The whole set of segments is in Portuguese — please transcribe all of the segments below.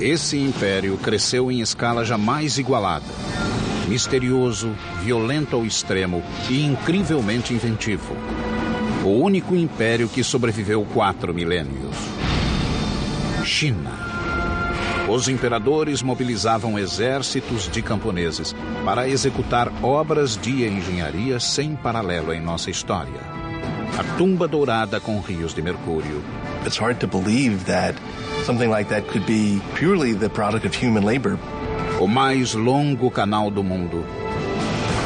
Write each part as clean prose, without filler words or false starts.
Esse império cresceu em escala jamais igualada. Misterioso, violento ao extremo e incrivelmente inventivo. O único império que sobreviveu 4 milênios. China. Os imperadores mobilizavam exércitos de camponeses para executar obras de engenharia sem paralelo em nossa história. A tumba dourada com rios de mercúrio. It's hard to believe that something like that could be purely the product of human labor. O mais longo canal do mundo.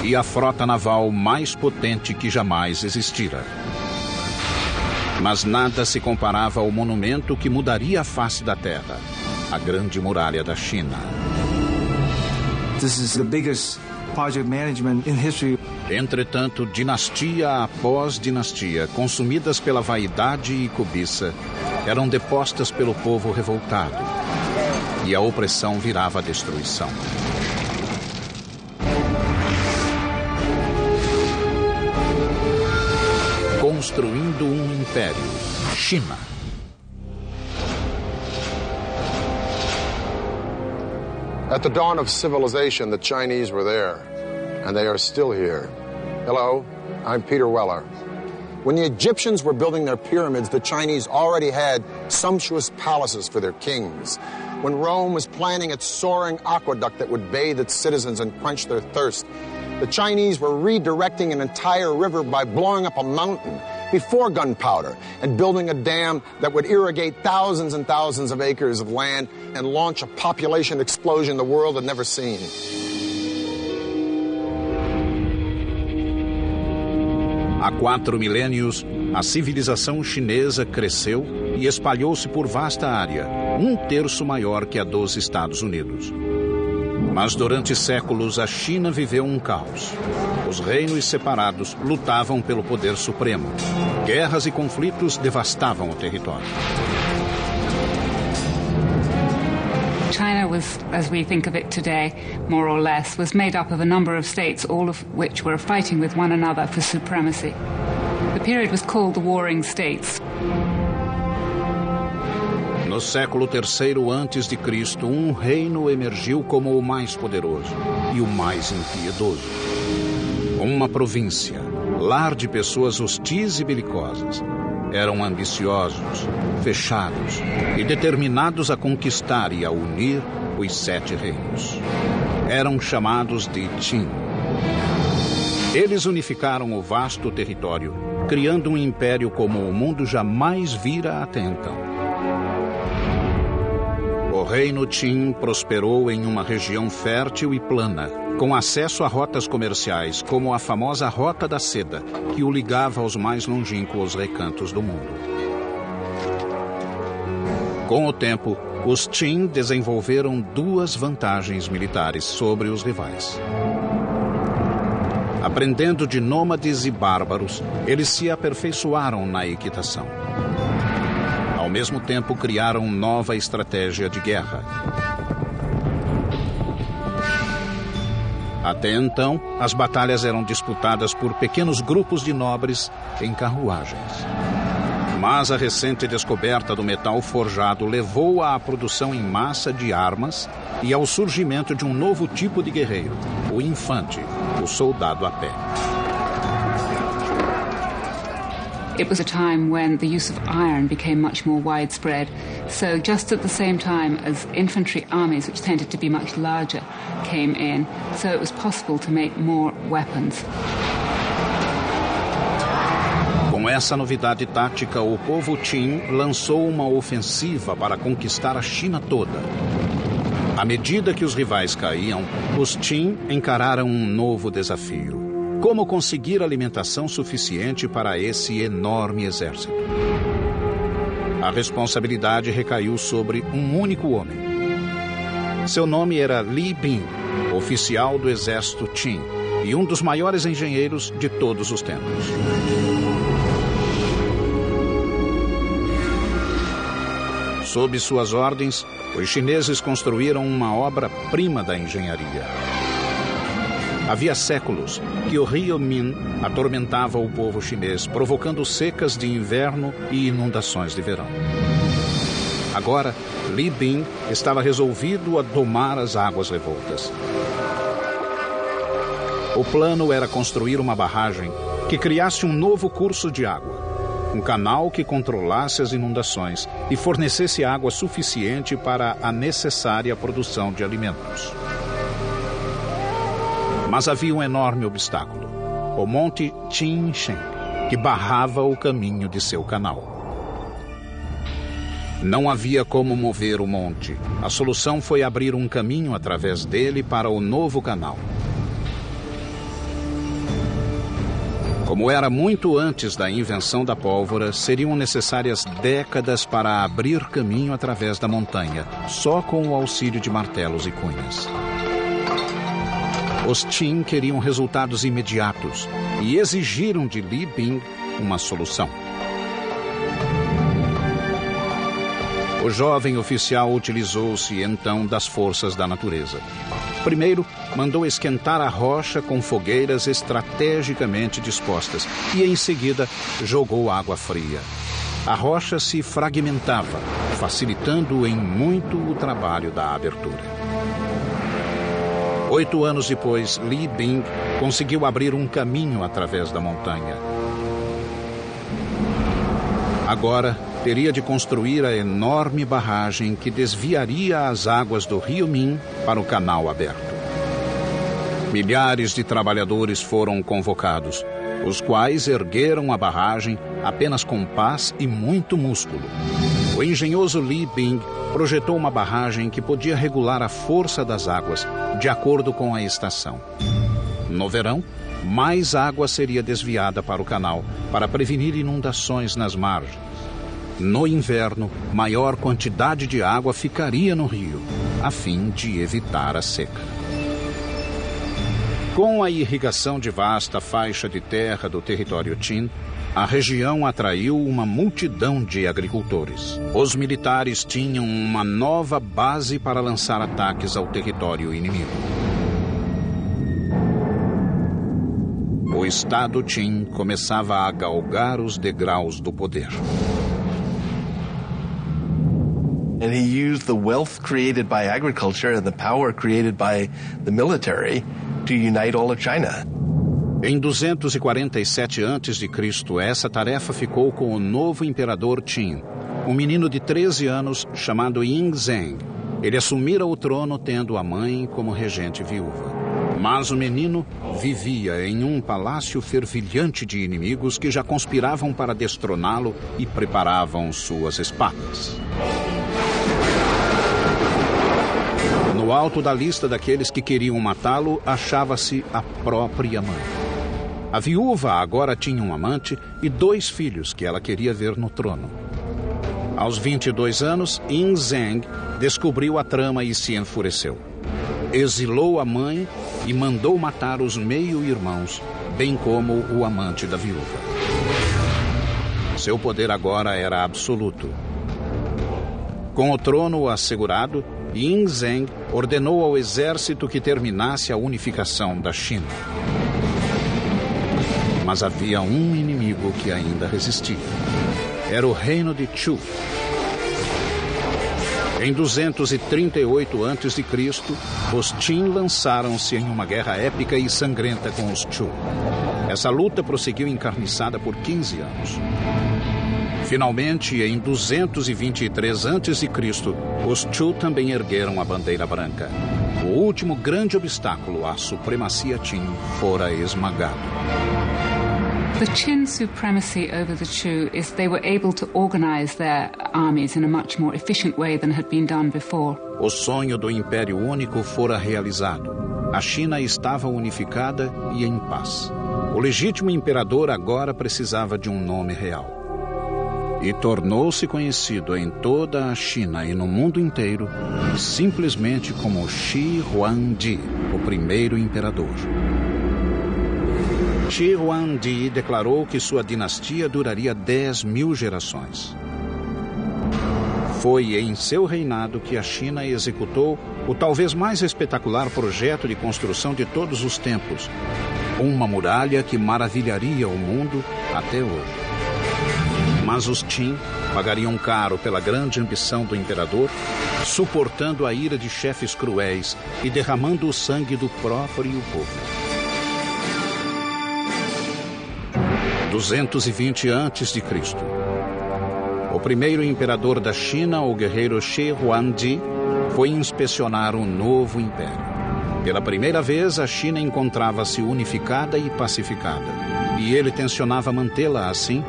E a frota naval mais potente que jamais existira. Mas nada se comparava ao monumento que mudaria a face da Terra. A Grande Muralha da China. This is the biggest project management in history. Entretanto, dinastia após dinastia, consumidas pela vaidade e cobiça, eram depostas pelo povo revoltado. E a opressão virava a destruição. Construindo um império. China. At the dawn of civilization, the Chinese were there, and they are still here. Hello, I'm Peter Weller. When the Egyptians were building their pyramids, the Chinese already had sumptuous palaces for their kings. When Rome was planning its soaring aqueduct that would bathe its citizens and quench their thirst, the Chinese were redirecting an entire river by blowing up a mountain before gunpowder and building a dam that would irrigate thousands and thousands of acres of land and launch a population explosion the world had never seen. Há 4 milênios, a civilização chinesa cresceu e espalhou-se por vasta área, 1/3 maior que a dos Estados Unidos. Mas durante séculos a China viveu um caos. Os reinos separados lutavam pelo poder supremo. Guerras e conflitos devastavam o território. China was, as we think of it today, more or less, was made up of a number of states, all of which were fighting with one another for supremacy. The period was called the Warring States. No século III a.C., um reino emergiu como o mais poderoso e o mais impiedoso. Uma província, lar de pessoas hostis e belicosas. Eram ambiciosos, fechados e determinados a conquistar e a unir os 7 reinos. Eram chamados de Qin. Eles unificaram o vasto território, criando um império como o mundo jamais vira até então. O reino Qin prosperou em uma região fértil e plana, com acesso a rotas comerciais, como a famosa Rota da Seda, que o ligava aos mais longínquos recantos do mundo. Com o tempo, os Qin desenvolveram 2 vantagens militares sobre os rivais. Aprendendo de nômades e bárbaros, eles se aperfeiçoaram na equitação. Ao mesmo tempo, criaram nova estratégia de guerra. Até então, as batalhas eram disputadas por pequenos grupos de nobres em carruagens. Mas a recente descoberta do metal forjado levou à produção em massa de armas e ao surgimento de um novo tipo de guerreiro, o infante, o soldado a pé. It was a time when the use of iron became much more widespread. So just at the same time as infantry armies, which tended to be much larger, came in, so it was possible to make more weapons. Com essa novidade tática, o povo Qin lançou uma ofensiva para conquistar a China toda. À medida que os rivais caíam, os Qin encararam um novo desafio. Como conseguir alimentação suficiente para esse enorme exército? A responsabilidade recaiu sobre um único homem. Seu nome era Li Bin, oficial do exército Qin e um dos maiores engenheiros de todos os tempos. Sob suas ordens, os chineses construíram uma obra-prima da engenharia. Havia séculos que o rio Min atormentava o povo chinês, provocando secas de inverno e inundações de verão. Agora, Li Bing estava resolvido a domar as águas revoltas. O plano era construir uma barragem que criasse um novo curso de água, um canal que controlasse as inundações e fornecesse água suficiente para a necessária produção de alimentos. Mas havia um enorme obstáculo, o Monte Qinshen, que barrava o caminho de seu canal. Não havia como mover o monte. A solução foi abrir um caminho através dele para o novo canal. Como era muito antes da invenção da pólvora, seriam necessárias décadas para abrir caminho através da montanha, só com o auxílio de martelos e cunhas. Os Qin queriam resultados imediatos e exigiram de Li Bing uma solução. O jovem oficial utilizou-se então das forças da natureza. Primeiro, mandou esquentar a rocha com fogueiras estrategicamente dispostas e, em seguida, jogou água fria. A rocha se fragmentava, facilitando em muito o trabalho da abertura. 8 anos depois, Li Bing conseguiu abrir um caminho através da montanha. Agora, teria de construir a enorme barragem que desviaria as águas do rio Min para o canal aberto. Milhares de trabalhadores foram convocados, os quais ergueram a barragem apenas com pás e muito músculo. O engenhoso Li Bing projetou uma barragem que podia regular a força das águas de acordo com a estação. No verão, mais água seria desviada para o canal para prevenir inundações nas margens. No inverno, maior quantidade de água ficaria no rio, a fim de evitar a seca. Com a irrigação de vasta faixa de terra do território Qin, a região atraiu uma multidão de agricultores. Os militares tinham uma nova base para lançar ataques ao território inimigo. O Estado Qin começava a galgar os degraus do poder. And he used the wealth created by agriculture and the power created by the military to unite all of China. Em 247 a.C., essa tarefa ficou com o novo imperador Qin, um menino de 13 anos chamado Yingzheng. Ele assumira o trono tendo a mãe como regente viúva. Mas o menino vivia em um palácio fervilhante de inimigos que já conspiravam para destroná-lo e preparavam suas espadas. No alto da lista daqueles que queriam matá-lo, achava-se a própria mãe. A viúva agora tinha um amante e 2 filhos que ela queria ver no trono. Aos 22 anos, Yingzheng descobriu a trama e se enfureceu. Exilou a mãe e mandou matar os meio-irmãos, bem como o amante da viúva. Seu poder agora era absoluto. Com o trono assegurado, Yingzheng ordenou ao exército que terminasse a unificação da China. Mas havia um inimigo que ainda resistia. Era o reino de Chu. Em 238 a.C., os Qin lançaram-se em uma guerra épica e sangrenta com os Chu. Essa luta prosseguiu encarniçada por 15 anos. Finalmente, em 223 a.C., os Chu também ergueram a bandeira branca. O último grande obstáculo à supremacia Qin fora esmagado. The Qin supremacy over the Chu is they were able to organize their armies in a much more efficient way than had been done before. O sonho do Império Único fora realizado. A China estava unificada e em paz. O legítimo imperador agora precisava de um nome real. E tornou-se conhecido em toda a China e no mundo inteiro simplesmente como Shi Huangdi, o primeiro imperador. Shi Huangdi declarou que sua dinastia duraria 10.000 gerações. Foi em seu reinado que a China executou o talvez mais espetacular projeto de construção de todos os tempos, uma muralha que maravilharia o mundo até hoje. Mas os Qin pagariam caro pela grande ambição do imperador, suportando a ira de chefes cruéis e derramando o sangue do próprio povo. 220 a.C. O primeiro imperador da China, o guerreiro Shi Huangdi, foi inspecionar um novo império. Pela primeira vez, a China encontrava-se unificada e pacificada, e ele tencionava mantê-la assim,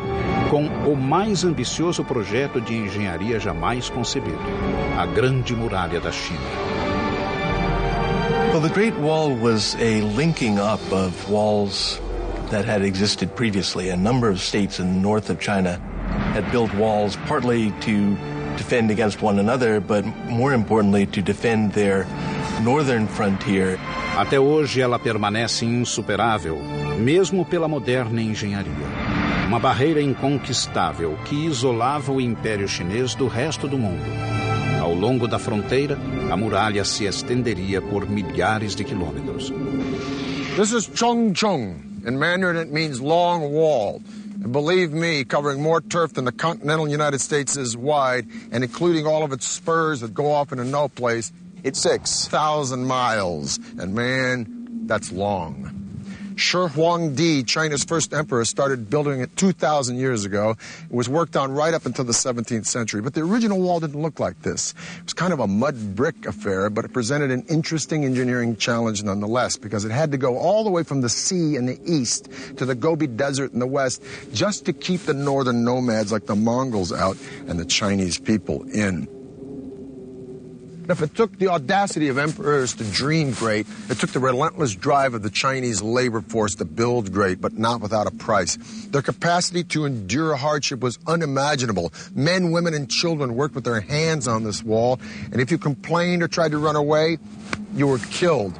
com o mais ambicioso projeto de engenharia jamais concebido, a Grande Muralha da China. Well, the Great Wall was a linking up of walls that had existed previously. A number of states in the north of China had built walls partly to defend against one another, but more importantly to defend their northern frontier. Até hoje ela permanece insuperável, mesmo pela moderna engenharia. Uma barreira inconquistável que isolava o Império Chinês do resto do mundo. Ao longo da fronteira, a muralha se estenderia por milhares de quilômetros. This is Chongcheng. In Mandarin, it means long wall. And believe me, covering more turf than the continental United States is wide, and including all of its spurs that go off into no place, it's 6,000 miles. And man, that's long. Shi Huangdi, China's first emperor, started building it 2,000 years ago. It was worked on right up until the 17th century. But the original wall didn't look like this. It was kind of a mud brick affair, but it presented an interesting engineering challenge nonetheless, because it had to go all the way from the sea in the east to the Gobi Desert in the west, just to keep the northern nomads like the Mongols out and the Chinese people in. If it took the audacity of emperors to dream great, it took the relentless drive of the Chinese labor force to build great, but not without a price. Their capacity to endure hardship was unimaginable. Men, women, and children worked with their hands on this wall, and if you complained or tried to run away, you were killed.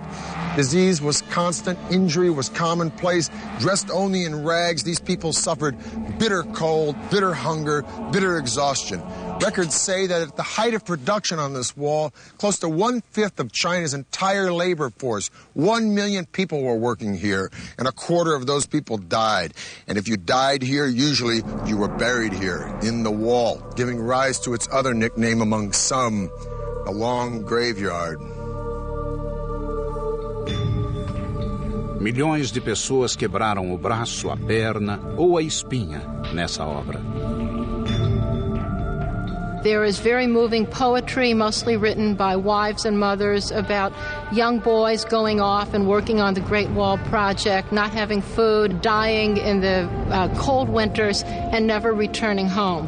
Disease was constant, injury was commonplace. Dressed only in rags, these people suffered bitter cold, bitter hunger, bitter exhaustion. Records say that at the height of production on this wall, close to 1/5 of China's entire labor force, 1 million people were working here, and 1/4 of those people died. And if you died here, usually you were buried here, in the wall, giving rise to its other nickname among some, the Long Graveyard. Milhões de pessoas quebraram o braço, a perna ou a espinha nessa obra. There is very moving poetry, mostly written by wives and mothers, about young boys going off and working on the Great Wall Project, not having food, dying in the cold winters, and never returning home.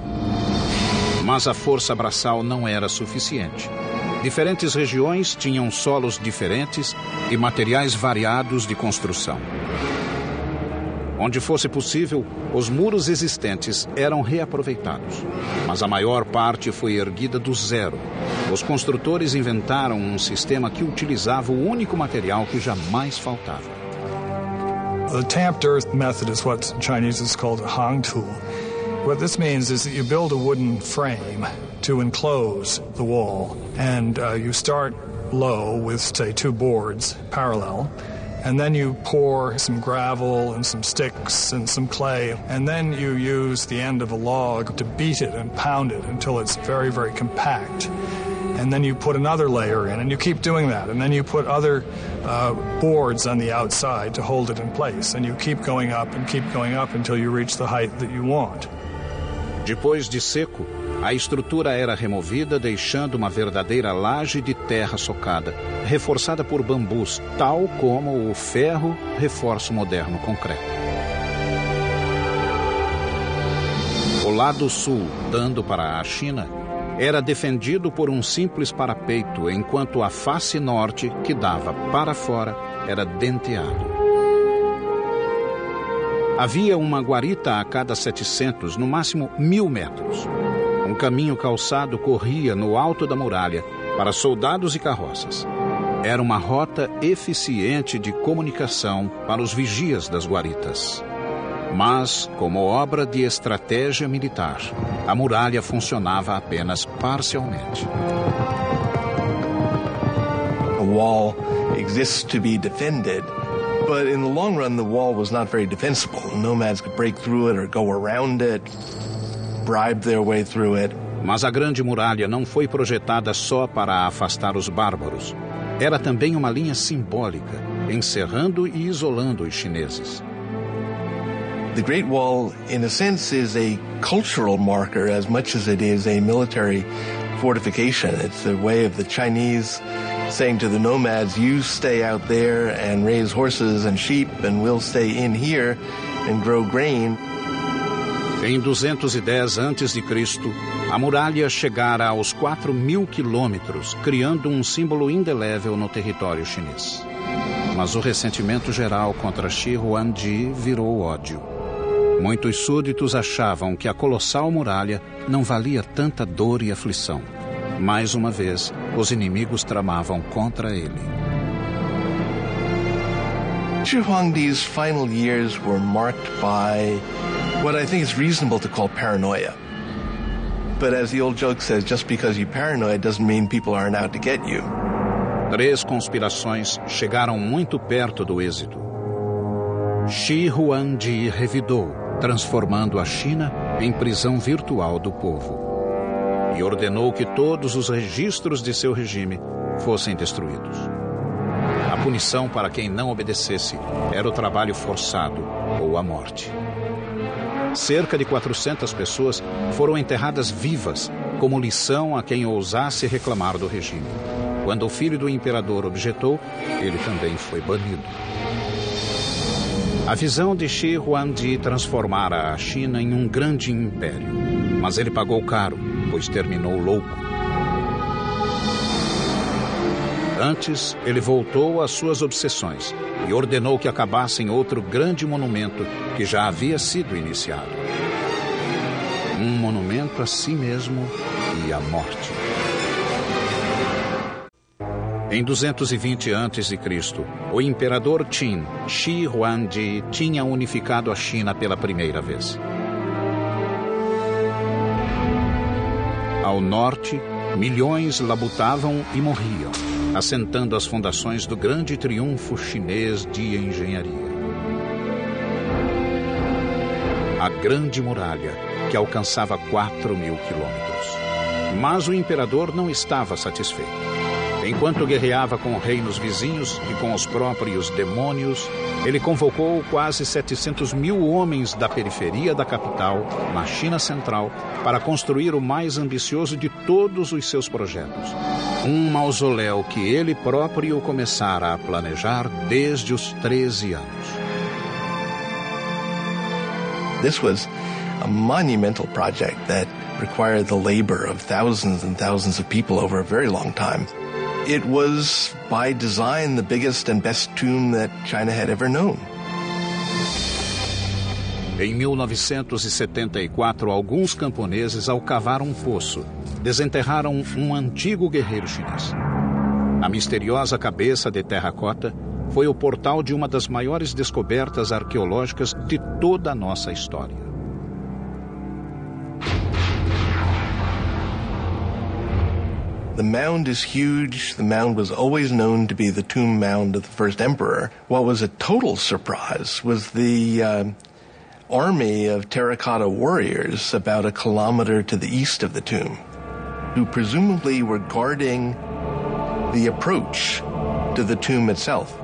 Mas a força braçal não era suficiente. Diferentes regiões tinham solos diferentes e materiais variados de construção. Onde fosse possível, os muros existentes eram reaproveitados, mas a maior parte foi erguida do zero. Os construtores inventaram um sistema que utilizava o único material que jamais faltava. The tamped earth method is what in Chinese is called a hangtu. What this means is that you build a wooden frame to enclose the wall, and you start low with, say, 2 boards parallel. And then you pour some gravel and some sticks and some clay, and then you use the end of a log to beat it and pound it until it's very, very compact. And then you put another layer in, and you keep doing that. And then you put other boards on the outside to hold it in place. And you keep going up until you reach the height that you want. Depois de seco, a estrutura era removida, deixando uma verdadeira laje de terra socada, reforçada por bambus, tal como o ferro reforça o moderno concreto. O lado sul, dando para a China, era defendido por um simples parapeito, enquanto a face norte, que dava para fora, era denteado. Havia uma guarita a cada 700, no máximo 1.000 metros. Um caminho calçado corria no alto da muralha para soldados e carroças. Era uma rota eficiente de comunicação para os vigias das guaritas. Mas, como obra de estratégia militar, a muralha funcionava apenas parcialmente. A wall exists to be defended, but in the long run, the wall was not very defensible. Nomads could break through it or go around it. And then you put another layer in, and you keep going up until you reach the height that you want. Depois de seco, a estrutura era removida, deixando uma verdadeira laje de terra socada, reforçada por bambus, tal como o ferro reforça o moderno concreto. bribe their way through it. Mas a Grande Muralha não foi projetada só para afastar os bárbaros. Era também uma linha simbólica, encerrando e isolando os chineses. The Great Wall, in a sense, is a cultural marker as much as it is a military fortification. It's a way of the Chinese saying to the nomads, you stay out there and raise horses and sheep, and we'll stay in here and grow grain. Em 210 a.C., a muralha chegara aos 4.000 quilômetros, criando um símbolo indelével no território chinês. Mas o ressentimento geral contra Shi Huangdi virou ódio. Muitos súditos achavam que a colossal muralha não valia tanta dor e aflição. Mais uma vez, os inimigos tramavam contra ele. Shi Huangdi's final years were marked by what I think is reasonable to call paranoia. But as the old joke says, just because you're paranoid doesn't mean people aren't out to get you. 3 conspirações chegaram muito perto do êxito. Shi Huangdi revidou, transformando a China em prisão virtual do povo. E ordenou que todos os registros de seu regime fossem destruídos. A punição para quem não obedecesse era o trabalho forçado ou a morte. Cerca de 400 pessoas foram enterradas vivas como lição a quem ousasse reclamar do regime. Quando o filho do imperador objetou, ele também foi banido. A visão de Shi Huangdi transformara a China em um grande império, mas ele pagou caro, pois terminou louco. Antes, ele voltou às suas obsessões e ordenou que acabassem outro grande monumento que já havia sido iniciado. Um monumento a si mesmo e à morte. Em 220 a.C., o imperador Qin, Shi Huangdi, tinha unificado a China pela primeira vez. Ao norte, milhões labutavam e morriam, assentando as fundações do grande triunfo chinês de engenharia. A Grande Muralha, que alcançava 4.000 quilômetros. Mas o imperador não estava satisfeito. Enquanto guerreava com reinos vizinhos e com os próprios demônios, ele convocou quase 700.000 homens da periferia da capital, na China Central, para construir o mais ambicioso de todos os seus projetos. Um mausoléu que ele próprio começara a planejar desde os 13 anos. This was a monumental project that required the labor of thousands and thousands of people over a very long time. It was, by design, the biggest and best tomb that China had ever known. Em 1974, alguns camponeses, ao cavar um poço, desenterraram um antigo guerreiro chinês. A misteriosa cabeça de terracota foi o portal de uma das maiores descobertas arqueológicas de toda a nossa história. The mound is huge. The mound was always known to be the tomb mound of the first emperor. What was a total surprise was the army of terracotta warriors about a kilometer to the east of the tomb, who presumably were guarding the approach to the tomb itself.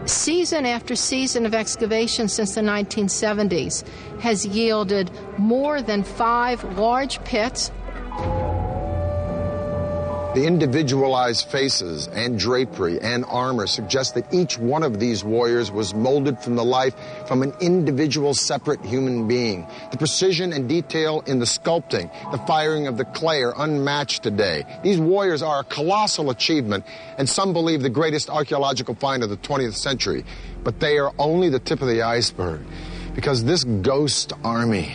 Season after season of excavation since the 1970s has yielded more than 5 large pits. The individualized faces and drapery and armor suggest that each one of these warriors was molded from the life from an individual separate human being. The precision and detail in the sculpting, the firing of the clay are unmatched today. These warriors are a colossal achievement, and some believe the greatest archaeological find of the 20th century. But they are only the tip of the iceberg, because this ghost army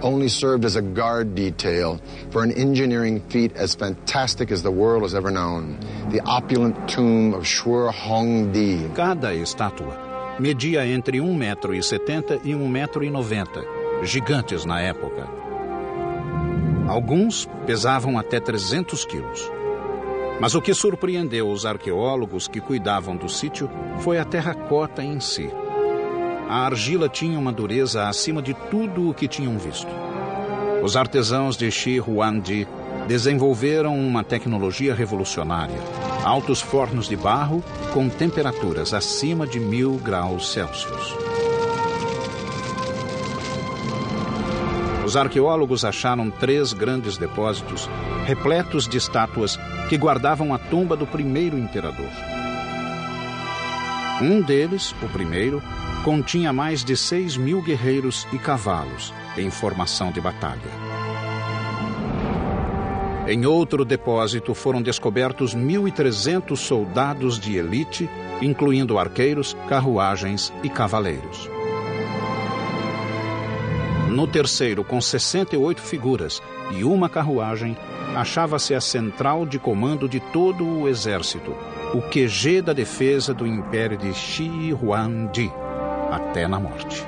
only served as a guard detail for an engineering feat as fantastic as the world has ever known, the opulent tomb of Shi Huangdi. Cada estátua media entre 1,70 m e 1,90 m, gigantes na época. Alguns pesavam até 300 quilos. Mas o que surpreendeu os arqueólogos que cuidavam do sítio foi a terracota em si. A argila tinha uma dureza acima de tudo o que tinham visto. Os artesãos de Shi Huangdi desenvolveram uma tecnologia revolucionária, altos fornos de barro com temperaturas acima de 1000 graus Celsius. Os arqueólogos acharam 3 grandes depósitos repletos de estátuas que guardavam a tumba do primeiro imperador. Um deles, o primeiro, continha mais de 6.000 guerreiros e cavalos em formação de batalha. Em outro depósito foram descobertos 1.300 soldados de elite, incluindo arqueiros, carruagens e cavaleiros. No terceiro, com 68 figuras e uma carruagem, achava-se a central de comando de todo o exército, o QG da defesa do Império de Shi Huangdi, até na morte.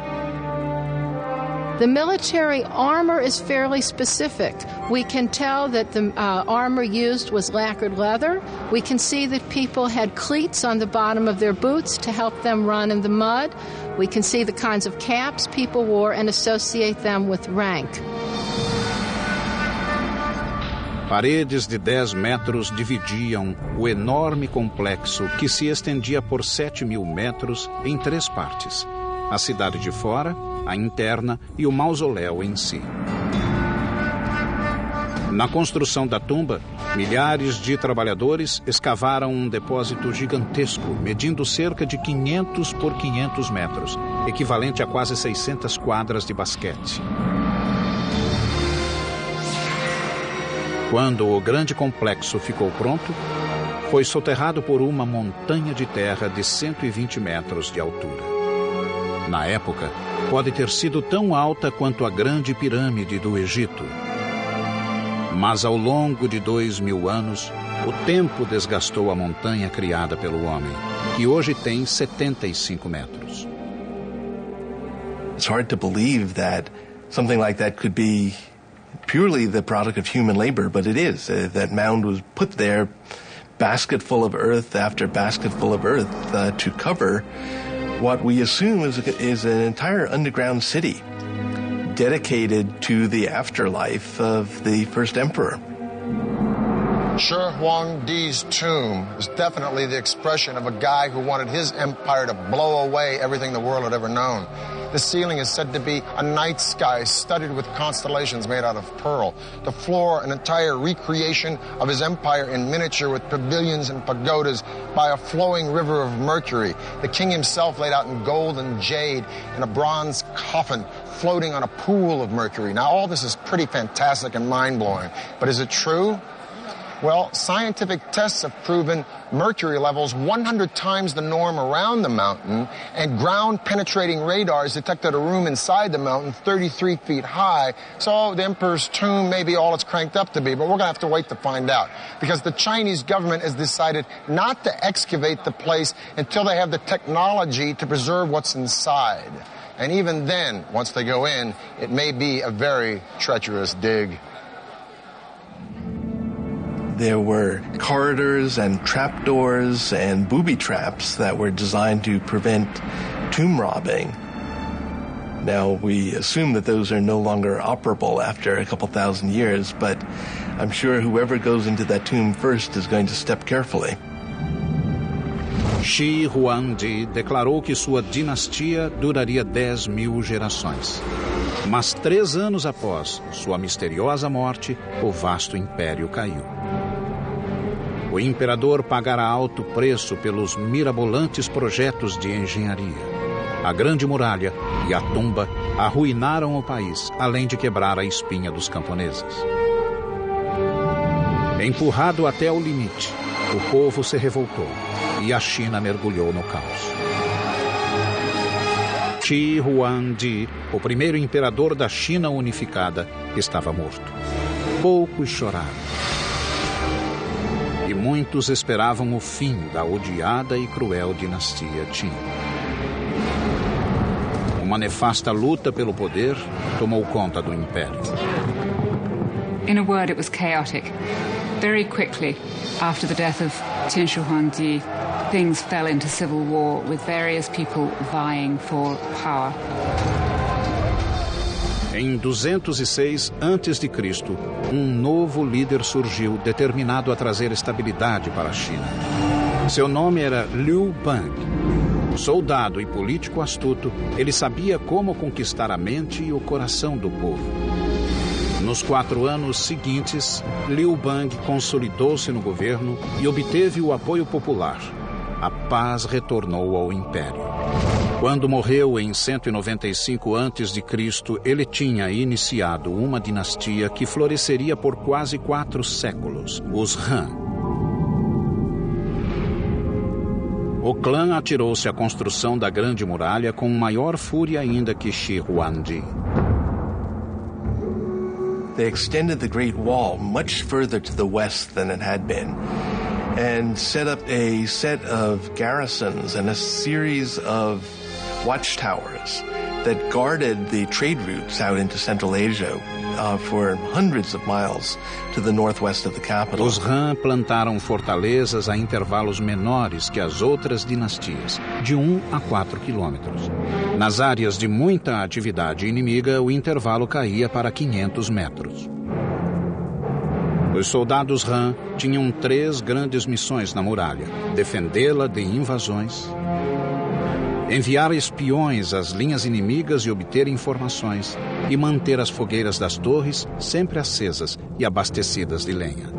The military armor is fairly specific. We can tell that the armor used was lacquered leather. We can see that people had cleats on the bottom of their boots to help them run in the mud. We can see the kinds of caps people wore and associate them with rank. Paredes de 10 metros dividiam o enorme complexo que se estendia por 7.000 metros em 3 partes: a cidade de fora, a interna e o mausoléu em si. Na construção da tumba, milhares de trabalhadores escavaram um depósito gigantesco, medindo cerca de 500 por 500 metros, equivalente a quase 600 quadras de basquete. Quando o grande complexo ficou pronto, foi soterrado por uma montanha de terra de 120 metros de altura. Na época, pode ter sido tão alta quanto a Grande Pirâmide do Egito. Mas ao longo de 2.000 anos, o tempo desgastou a montanha criada pelo homem, que hoje tem 75 metros. It's hard to believe that something like that could be purely the product of human labor, but it is. That mound was put there, basket full of earth after basket full of earth, to cover what we assume is an entire underground city dedicated to the afterlife of the first emperor. Shi Huangdi's tomb is definitely the expression of a guy who wanted his empire to blow away everything the world had ever known. The ceiling is said to be a night sky studded with constellations made out of pearl. The floor, an entire recreation of his empire in miniature with pavilions and pagodas by a flowing river of mercury. The king himself laid out in gold and jade in a bronze coffin floating on a pool of mercury. Now, all this is pretty fantastic and mind-blowing, but is it true? Well, scientific tests have proven mercury levels 100 times the norm around the mountain, and ground-penetrating radars detected a room inside the mountain 33 feet high. So the emperor's tomb may be all it's cranked up to be, but we're going to have to wait to find out, because the Chinese government has decided not to excavate the place until they have the technology to preserve what's inside. And even then, once they go in, it may be a very treacherous dig. There were corridors and trapdoors and booby traps that were designed to prevent tomb robbing. Now, we assume that those are no longer operable after a couple thousand years, but I'm sure whoever goes into that tomb first is going to step carefully. Shi Huangdi declarou que sua dinastia duraria 10.000 gerações. Mas 3 anos após sua misteriosa morte, o vasto império caiu. O imperador pagara alto preço pelos mirabolantes projetos de engenharia. A Grande Muralha e a tumba arruinaram o país, além de quebrar a espinha dos camponeses. Empurrado até o limite, o povo se revoltou e a China mergulhou no caos. Shi Huangdi, o primeiro imperador da China unificada, estava morto. Poucos choraram. E muitos esperavam o fim da odiada e cruel dinastia Qin. Uma nefasta luta pelo poder tomou conta do império. In a word, it was chaotic. Very quickly, after the death of Qin Shi Huangdi, things fell into civil war with various people vying for power. Em 206 a.C., um novo líder surgiu, determinado a trazer estabilidade para a China. Seu nome era Liu Bang. Soldado e político astuto, ele sabia como conquistar a mente e o coração do povo. Nos 4 anos seguintes, Liu Bang consolidou-se no governo e obteve o apoio popular. A paz retornou ao império. Quando morreu em 195 a.C., ele tinha iniciado uma dinastia que floresceria por quase 4 séculos, os Han. O clã atirou-se à construção da Grande Muralha com maior fúria ainda que Shi Huangdi. They extended the Great Wall much further to the west than it had been, and set up a set of garrisons and a series of watchtowers that guarded the trade routes out into Central Asia for hundreds of miles to the northwest of the capital. Os Han plantaram fortalezas a intervalos menores que as outras dinastias, de 1 a 4 quilômetros. Nas áreas de muita atividade inimiga, o intervalo caía para 500 metros. Os soldados Han tinham 3 grandes missões na muralha: defendê-la de invasões, enviar espiões às linhas inimigas e obter informações, e manter as fogueiras das torres sempre acesas e abastecidas de lenha.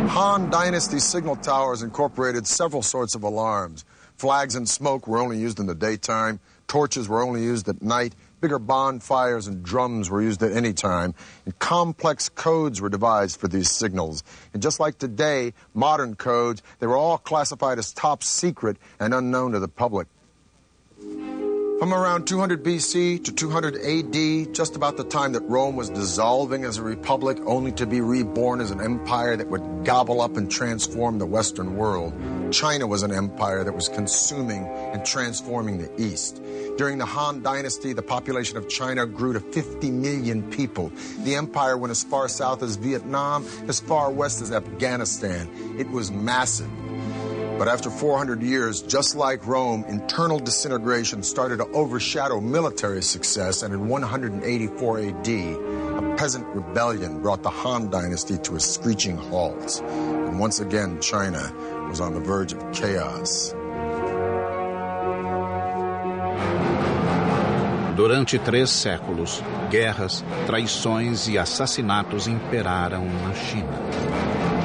Han Dynasty signal towers incorporated several sorts of alarms. Flags and smoke were only used in the daytime. Torches were only used at night. Bigger bonfires and drums were used at any time, and complex codes were devised for these signals. And just like today, modern codes, they were all classified as top secret and unknown to the public. From around 200 BC to 200 AD, just about the time that Rome was dissolving as a republic, only to be reborn as an empire that would gobble up and transform the Western world, China was an empire that was consuming and transforming the East. During the Han Dynasty, the population of China grew to 50 million people. The empire went as far south as Vietnam, as far west as Afghanistan. It was massive. But after 400 years, just like Rome, internal disintegration started to overshadow military success, and in 184 AD, a peasant rebellion brought the Han Dynasty to a screeching halt. And once again, China was on the verge of chaos. Durante 3 séculos, guerras, traições e assassinatos imperaram na China.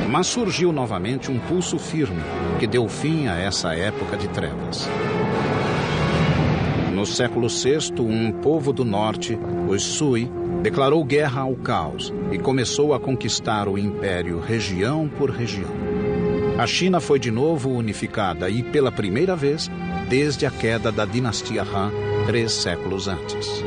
Mas surgiu novamente um pulso firme que deu fim a essa época de trevas. No século VI, um povo do norte, os Sui, declarou guerra ao caos e começou a conquistar o império região por região. A China foi de novo unificada e, pela primeira vez, desde a queda da dinastia Han, 3 séculos antes.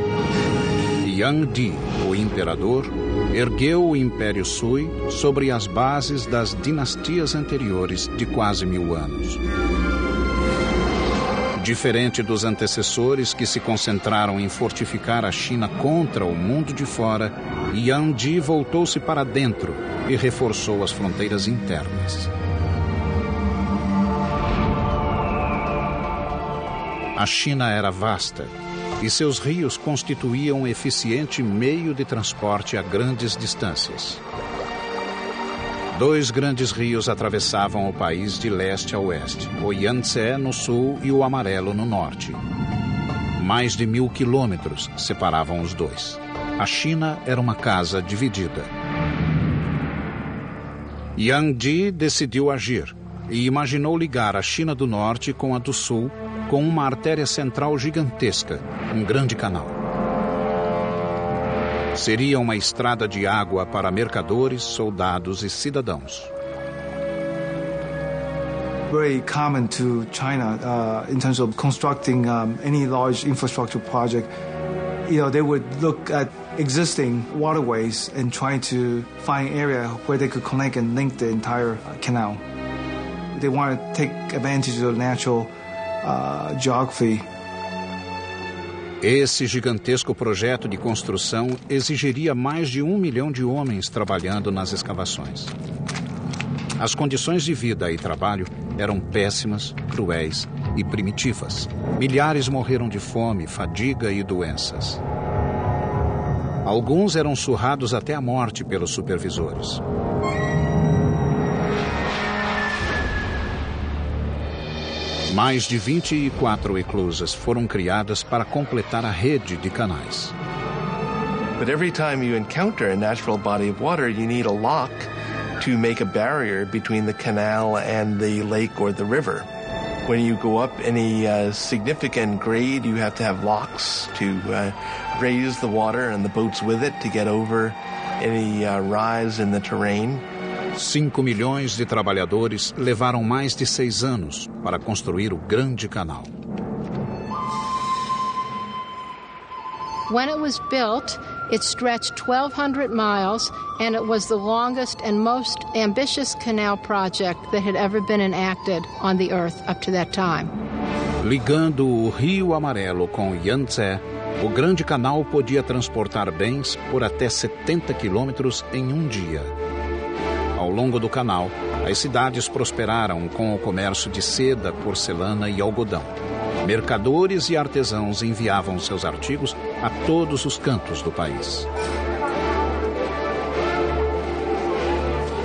Yang Di, o imperador, ergueu o Império Sui sobre as bases das dinastias anteriores de quase 1000 anos. Diferente dos antecessores que se concentraram em fortificar a China contra o mundo de fora, Yang Di voltou-se para dentro e reforçou as fronteiras internas. A China era vasta e seus rios constituíam um eficiente meio de transporte a grandes distâncias. 2 grandes rios atravessavam o país de leste a oeste, o Yangtze no sul e o Amarelo no norte. Mais de 1000 quilômetros separavam os 2. A China era uma casa dividida. Yang Di decidiu agir e imaginou ligar a China do norte com a do sul com uma artéria central gigantesca, um grande canal. Seria uma estrada de água para mercadores, soldados e cidadãos. Very common to China in terms of constructing any large infrastructure project. They would look at existing waterways and trying to find area where they could connect and link the entire canal. They want to take advantage of the natural geography. Esse gigantesco projeto de construção exigiria mais de 1 milhão de homens trabalhando nas escavações. As condições de vida e trabalho eram péssimas, cruéis e primitivas. Milhares morreram de fome, fadiga e doenças. Alguns eram surrados até a morte pelos supervisores. Mais de 24 eclusas foram criadas para completar a rede de canais. But every time you encounter a natural body of water, you need a lock to make a barrier between the canal and the lake or the river. When you go up any significant grade, you have to have locks to raise the water and the boats with it to get over any rise in the terrain. 5 milhões de trabalhadores levaram mais de 6 anos para construir o Grande Canal. When it was built, it stretched 1,200 miles, and it was the longest and most ambitious canal project that had ever been enacted on the Earth up to that time. Ligando o Rio Amarelo com Yangtze, o Grande Canal podia transportar bens por até 70 quilômetros em um dia. Ao longo do canal, as cidades prosperaram com o comércio de seda, porcelana e algodão. Mercadores e artesãos enviavam seus artigos a todos os cantos do país.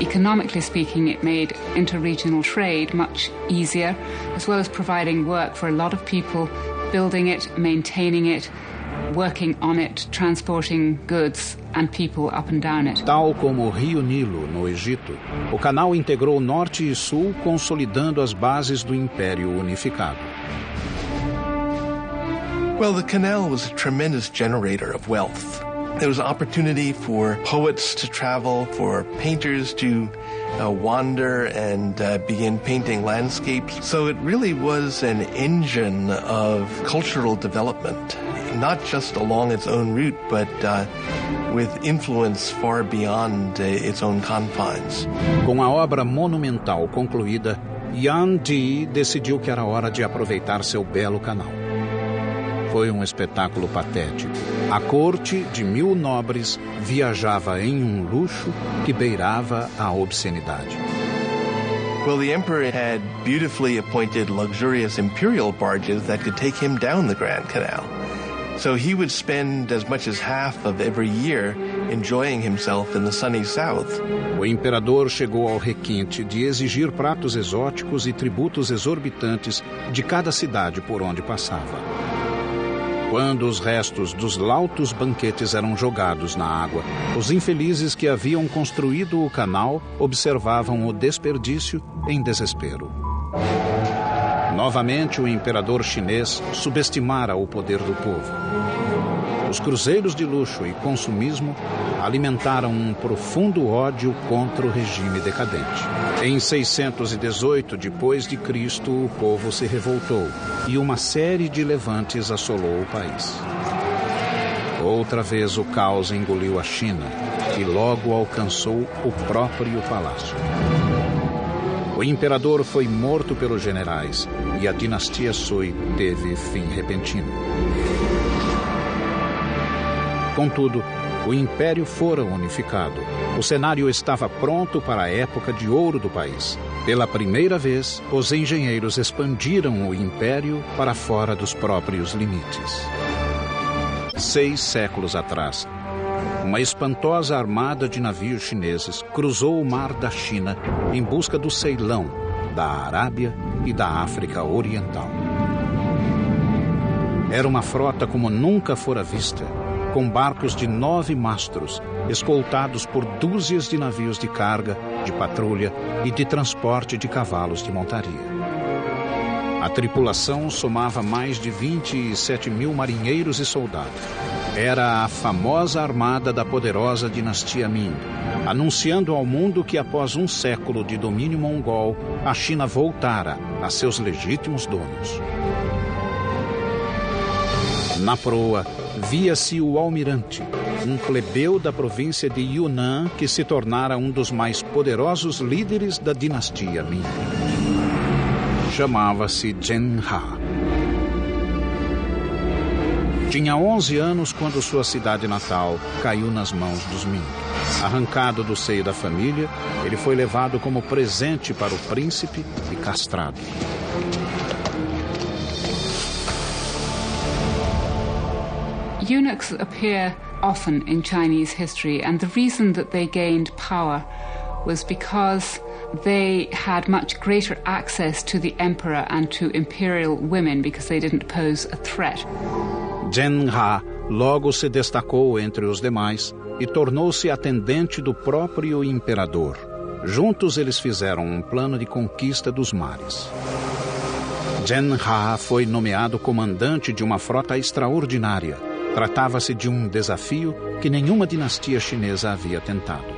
Economically speaking, it made interregional trade much easier, as well as providing work for a lot of people, building it, maintaining it, working on it, transporting goods and people up and down it. Tal como o Rio Nilo, no Egito, o canal integrou norte e sul, consolidando as bases do Império Unificado. Well, the canal was a tremendous generator of wealth. There was opportunity for poets to travel, for painters to wander and begin painting landscapes. So it really was an engine of cultural development, not just along its own route, but with influence far beyond its own confines. Com a obra monumental concluída, Yuan Di decidiu que era hora de aproveitar seu belo canal. Foi um espetáculo patético. A corte de 1000 nobres viajava em um luxo que beirava a obscenidade. Well, the emperor had beautifully appointed luxurious imperial barges that could take him down the Grand Canal. So he would spend as much as half of every year enjoying himself in the sunny south. O imperador chegou ao requinte de exigir pratos exóticos e tributos exorbitantes de cada cidade por onde passava. Quando os restos dos lautos banquetes eram jogados na água, os infelizes que haviam construído o canal observavam o desperdício em desespero. Novamente, o imperador chinês subestimara o poder do povo. Os cruzeiros de luxo e consumismo alimentaram um profundo ódio contra o regime decadente. Em 618 d.C., o povo se revoltou e uma série de levantes assolou o país. Outra vez o caos engoliu a China e logo alcançou o próprio palácio. O imperador foi morto pelos generais e a dinastia Sui teve fim repentino. Contudo, o império fora unificado. O cenário estava pronto para a época de ouro do país. Pela primeira vez, os engenheiros expandiram o império para fora dos próprios limites. 6 séculos atrás, uma espantosa armada de navios chineses cruzou o mar da China em busca do Ceilão, da Arábia e da África Oriental. Era uma frota como nunca fora vista, com barcos de 9 mastros, escoltados por dúzias de navios de carga, de patrulha e de transporte de cavalos de montaria. A tripulação somava mais de 27 mil marinheiros e soldados. Era a famosa armada da poderosa dinastia Ming, anunciando ao mundo que após um século de domínio mongol, a China voltara a seus legítimos donos. Na proa, via-se o almirante, um plebeu da província de Yunnan que se tornara um dos mais poderosos líderes da dinastia Ming. Chamava-se Zheng He. Tinha 11 anos quando sua cidade natal caiu nas mãos dos Ming. Arrancado do seio da família, ele foi levado como presente para o príncipe e castrado. Eunuchs appear often in Chinese history, and the reason that they gained power was because they had much greater access to the emperor and to imperial women because they didn't pose a threat. Zhen He logo se destacou entre os demais e tornou-se atendente do próprio imperador. Juntos eles fizeram um plano de conquista dos mares. Zhen He foi nomeado comandante de uma frota extraordinária. Tratava-se de um desafio que nenhuma dinastia chinesa havia tentado.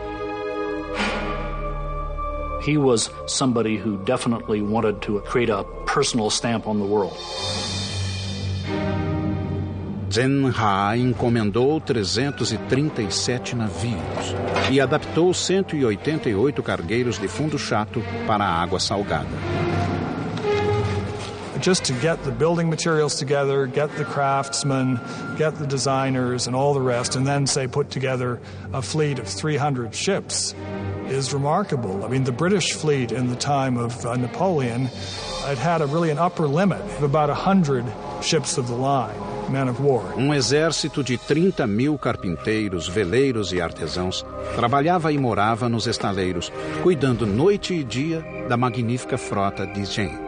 He was somebody who definitely wanted to create a personal stamp on the world. Zhen He encomendou 337 navios e adaptou 188 cargueiros de fundo chato para a água salgada. Just to get the building materials together, get the craftsmen, get the designers and all the rest, and then, say, put together a fleet of 300 ships is remarkable. I mean, the British fleet in the time of Napoleon, it had an upper limit of about 100 ships of the line, men of war. Exército de 30.000 carpinteiros, veleiros e artesãos trabalhava e morava nos estaleiros, cuidando noite e dia da magnífica frota de Zhen.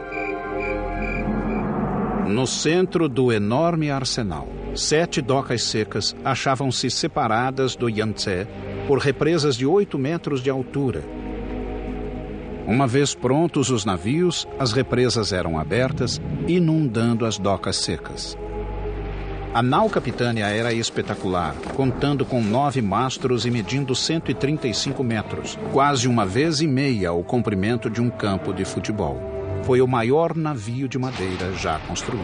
No centro do enorme arsenal, 7 docas secas achavam-se separadas do Yangtze por represas de 8 metros de altura. Uma vez prontos os navios, as represas eram abertas, inundando as docas secas. A nau capitânia era espetacular, contando com 9 mastros e medindo 135 metros, quase uma vez e meia o comprimento de um campo de futebol. Foi o maior navio de madeira já construído.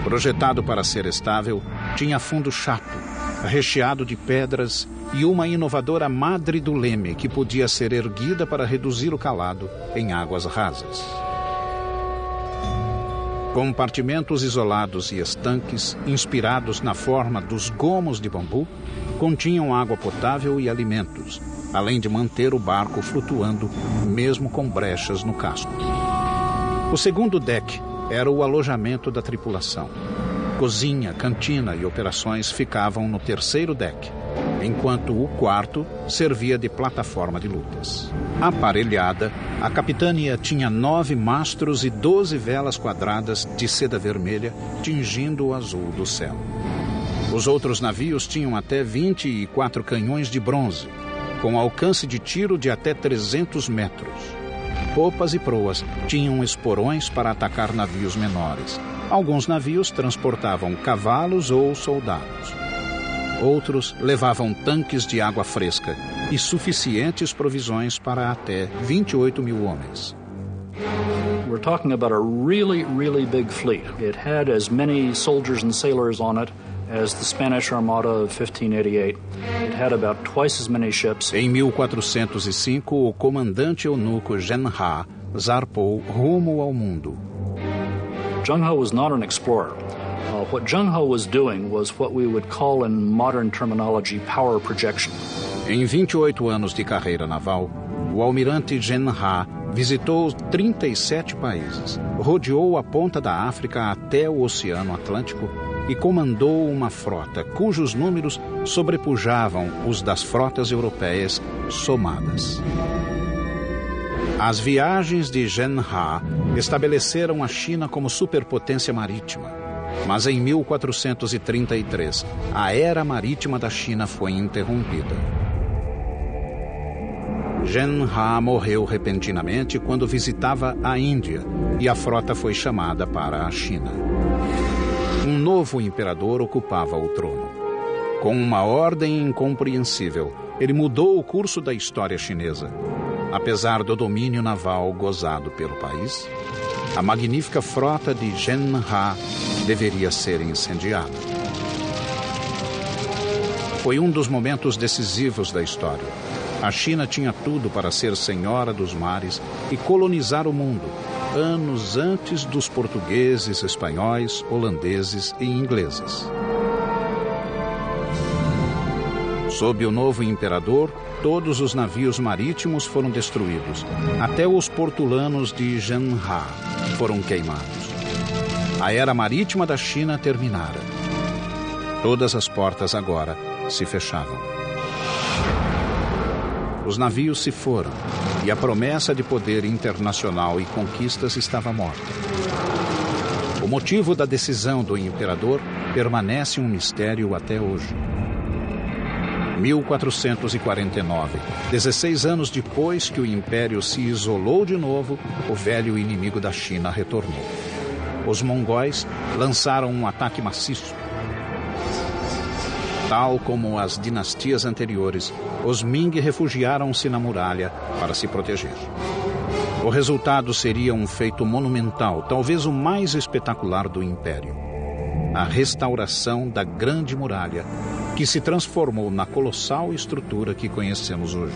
Projetado para ser estável, tinha fundo chato, recheado de pedras e uma inovadora madre do leme que podia ser erguida para reduzir o calado em águas rasas. Compartimentos isolados e estanques, inspirados na forma dos gomos de bambu, continham água potável e alimentos, além de manter o barco flutuando, mesmo com brechas no casco. O segundo deck era o alojamento da tripulação. Cozinha, cantina e operações ficavam no terceiro deck, enquanto o quarto servia de plataforma de lutas. Aparelhada, a capitânia tinha 9 mastros e 12 velas quadradas de seda vermelha, tingindo o azul do céu. Os outros navios tinham até 24 canhões de bronze, com alcance de tiro de até 300 metros. Popas e proas tinham esporões para atacar navios menores. Alguns navios transportavam cavalos ou soldados. Outros levavam tanques de água fresca e suficientes provisões para até 28.000 homens. We're talking about a really, really big fleet. It had as many soldiers and sailors on it as the Spanish Armada of 1588. It had about twice as many ships. Em 1405, o comandante eunuco Zhen He zarpou rumo ao mundo. Zheng He was not an explorer. What Zheng He was doing was what we would call in modern terminology power projection. Em 28 anos de carreira naval, o almirante Zhen He visitou 37 países, rodeou a ponta da África até o Oceano Atlântico e comandou uma frota cujos números sobrepujavam os das frotas europeias somadas. As viagens de Zhen He estabeleceram a China como superpotência marítima. Mas em 1433, a era marítima da China foi interrompida. Zhen He morreu repentinamente quando visitava a Índia e a frota foi chamada para a China. Um novo imperador ocupava o trono. Com uma ordem incompreensível, ele mudou o curso da história chinesa. Apesar do domínio naval gozado pelo país, a magnífica frota de Zhen He deveria ser incendiada. Foi um dos momentos decisivos da história. A China tinha tudo para ser senhora dos mares e colonizar o mundo, anos antes dos portugueses, espanhóis, holandeses e ingleses. Sob o novo imperador, todos os navios marítimos foram destruídos. Até os portulanos de Zhenha foram queimados. A era marítima da China terminara. Todas as portas agora se fechavam. Os navios se foram e a promessa de poder internacional e conquistas estava morta. O motivo da decisão do imperador permanece um mistério até hoje. 1449, 16 anos depois que o império se isolou de novo, o velho inimigo da China retornou. Os mongóis lançaram um ataque maciço. Tal como as dinastias anteriores, os Ming refugiaram-se na muralha para se proteger. O resultado seria um feito monumental, talvez o mais espetacular do império: a restauração da Grande Muralha, que se transformou na colossal estrutura que conhecemos hoje.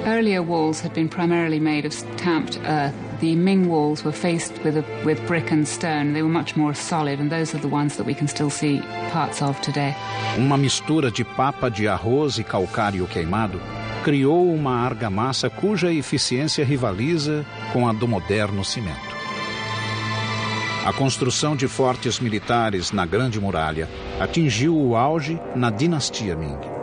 Earlier walls had been primarily made of tamped earth. The Ming walls were faced with brick and stone. They were much more solid, and those are the ones that we can still see parts of today. Uma mistura de papa de arroz e calcário queimado criou uma argamassa cuja eficiência rivaliza com a do moderno cimento. A construção de fortes militares na Grande Muralha atingiu o auge na dinastia Ming.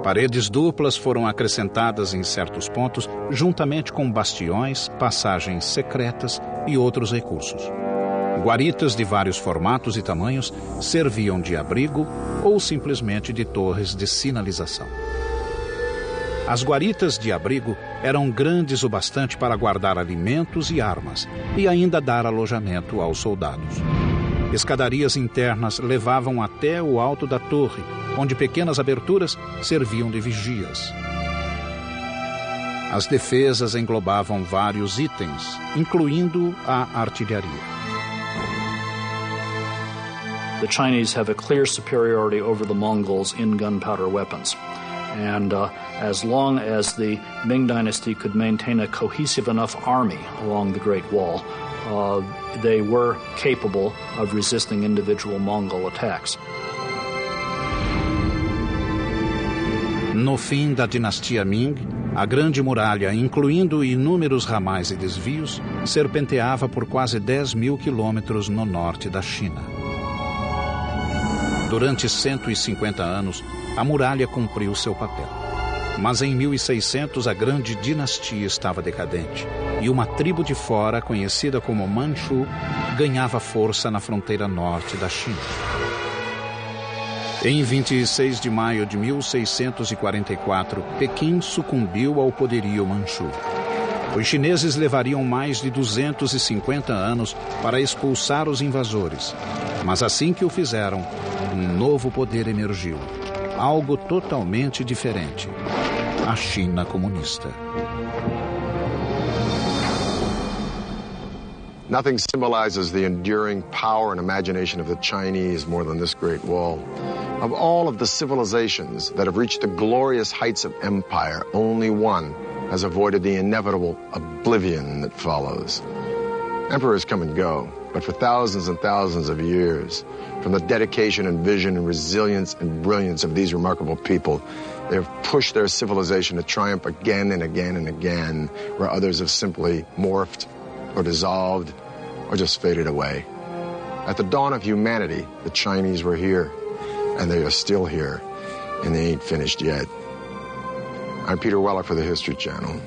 Paredes duplas foram acrescentadas em certos pontos, juntamente com bastiões, passagens secretas e outros recursos. Guaritas de vários formatos e tamanhos serviam de abrigo ou simplesmente de torres de sinalização. As guaritas de abrigo eram grandes o bastante para guardar alimentos e armas e ainda dar alojamento aos soldados. Escadarias internas levavam até o alto da torre, onde pequenas aberturas serviam de vigias. As defesas englobavam vários itens, incluindo a artilharia. The Chinese have a clear superiority over the Mongols in gunpowder weapons. And as long as the Ming Dynasty could maintain a cohesive enough army along the Great Wall, they were capable of resisting individual Mongol attacks. No fim da dinastia Ming, a Grande Muralha, incluindo inúmeros ramais e desvios, serpenteava por quase 10.000 quilômetros no norte da China. Durante 150 anos, a muralha cumpriu seu papel. Mas em 1600 a grande dinastia estava decadente e uma tribo de fora, conhecida como Manchu, ganhava força na fronteira norte da China. Em 26 de maio de 1644, Pequim sucumbiu ao poderio Manchu. Os chineses levariam mais de 250 anos para expulsar os invasores, mas assim que o fizeram, um novo poder emergiu. Algo totalmente diferente: a China comunista. Nothing symbolizes the enduring power and imagination of the Chinese more than this Great Wall. Of all of the civilizations that have reached the glorious heights of empire, only one has avoided the inevitable oblivion that follows. Emperors come and go, but for thousands and thousands of years, from the dedication and vision and resilience and brilliance of these remarkable people, they have pushed their civilization to triumph again and again and again, where others have simply morphed or dissolved or just faded away. At the dawn of humanity, the Chinese were here, and they are still here, and they ain't finished yet. I'm Peter Weller for the History Channel.